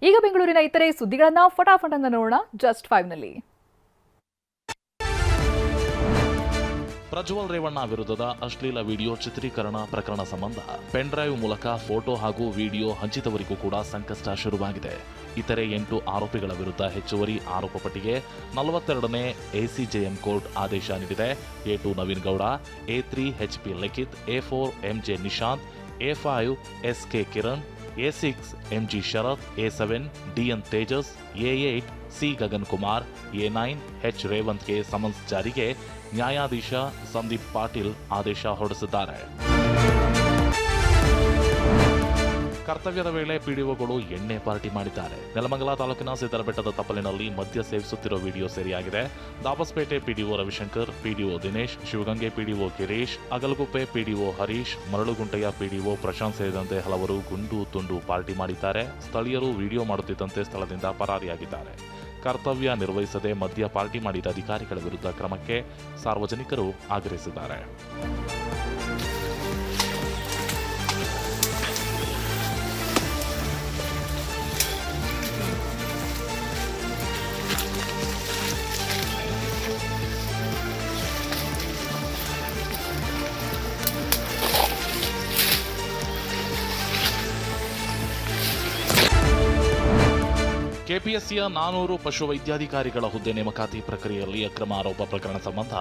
ಈಗ ಬೆಂಗಳೂರಿನ ಇತರೆ ಸುದ್ದಿಗಳನ್ನ ಫಟಾಫಟ್ ಅಂತ ನೋಡೋಣ ಜಸ್ಟ್ 5ನಲ್ಲಿ. ಪ್ರಜ್ವಲ್ ರೇವಣ್ಣ ವಿರುದ್ಧದ ಅಶ್ಲೀಲ ವಿಡಿಯೋ ಚಿತ್ರೀಕರಣ ಪ್ರಕರಣ ಸಂಬಂಧ ಪೆನ್ ಡ್ರೈವ್ ಮೂಲಕ ಫೋಟೋ ಹಾಗೂ ವಿಡಿಯೋ ಹಂಚಿದವರಿಗೂ ಕೂಡ ಸಂಕಷ್ಟ ಶುರುವಾಗಿದೆ. ಇತರೆ 8 ಆರೋಪಿಗಳ ವಿರುದ್ಧ ಹೆಚ್ಚುವರಿ ಆರೋಪ ಪಟ್ಟಿಗೆ 42ನೇ ಎಸಿಜೆಎಂ ಕೋರ್ಟ್ ಆದೇಶ ನೀಡಿದೆ. A2 Naveen Gowda, A3 HP Likhith, A4 MJ Nishanth, A5 SK Kiran, A6 MG Sharath, A7 DN Tejas, A8 C Gagan Kumar, A9 H ರೇವಂತ್ಗೆ ಸಮನ್ಸ್ ಜಾರಿಗೆ ನ್ಯಾಯಾಧೀಶ ಸಂದೀಪ್ ಪಾಟೀಲ್ ಆದೇಶ ಹೊರಡಿಸಿದ್ದಾರೆ. ಕರ್ತವ್ಯದ ವೇಳೆ ಪಿಡಿಒಗಳು ಎಣ್ಣೆ ಪಾರ್ಟಿ ಮಾಡಿದ್ದಾರೆ. ನೆಲಮಂಗಲ ತಾಲೂಕಿನ ಸಿದ್ದರಬೆಟ್ಟದ ತಪ್ಪಲಿನಲ್ಲಿ ಮದ್ಯ ಸೇವಿಸುತ್ತಿರುವ ವಿಡಿಯೋ ಸೆರೆಯಾಗಿದೆ. Dabaspete PDO Ravishankar, PDO Dinesh, Shivagange PDO Girish, Agalaguppe PDO Harish, ಮರಳುಗುಂಟೆಯ ಪಿಡಿಒ ಪ್ರಶಾಂತ್ ಸೇರಿದಂತೆ ಹಲವರು ಗುಂಡು ತುಂಡು ಪಾರ್ಟಿ ಮಾಡಿದ್ದಾರೆ. ಸ್ಥಳೀಯರು ವಿಡಿಯೋ ಮಾಡುತ್ತಿದ್ದಂತೆ ಸ್ಥಳದಿಂದ ಪರಾರಿಯಾಗಿದ್ದಾರೆ. ಕರ್ತವ್ಯ ನಿರ್ವಹಿಸದೆ ಮದ್ಯ ಪಾರ್ಟಿ ಮಾಡಿದ ಅಧಿಕಾರಿಗಳ ವಿರುದ್ಧ ಕ್ರಮಕ್ಕೆ ಸಾರ್ವಜನಿಕರು ಆಗ್ರಹಿಸಿದ್ದಾರೆ. ಕೆಪಿಎಸ್ಸಿಯ 400 ಪಶುವೈದ್ಯಾಧಿಕಾರಿಗಳ ಹುದ್ದೆ ನೇಮಕಾತಿ ಪ್ರಕ್ರಿಯೆಯಲ್ಲಿ ಅಕ್ರಮ ಆರೋಪ ಪ್ರಕರಣ ಸಂಬಂಧ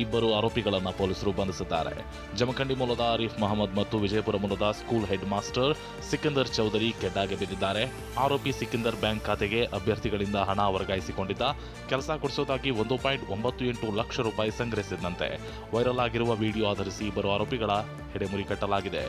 2 ಆರೋಪಿಗಳನ್ನು ಪೊಲೀಸರು ಬಂಧಿಸಿದ್ದಾರೆ. ಜಮಖಂಡಿ ಮೂಲದ ಆರೀಫ್ ಮಹಮ್ಮದ್ ಮತ್ತು ವಿಜಯಪುರ ಮೂಲದ school head master Sikandar Chaudhary ಕೆಡ್ಡಾಗೆ ಬಿದ್ದಿದ್ದಾರೆ. ಆರೋಪಿ ಸಿಕಂದರ್ ಬ್ಯಾಂಕ್ ಖಾತೆಗೆ ಅಭ್ಯರ್ಥಿಗಳಿಂದ ಹಣ ವರ್ಗಾಯಿಸಿಕೊಂಡಿದ್ದ, ಕೆಲಸ ಕೊಡಿಸುವುದಾಗಿ 1.98 ಲಕ್ಷ ರೂಪಾಯಿ ಸಂಗ್ರಹಿಸಿದಂತೆ ವೈರಲ್ ಆಗಿರುವ ವಿಡಿಯೋ ಆಧರಿಸಿ 2 ಆರೋಪಿಗಳ ಹೆಡೆಮುರಿ ಕಟ್ಟಲಾಗಿದೆ.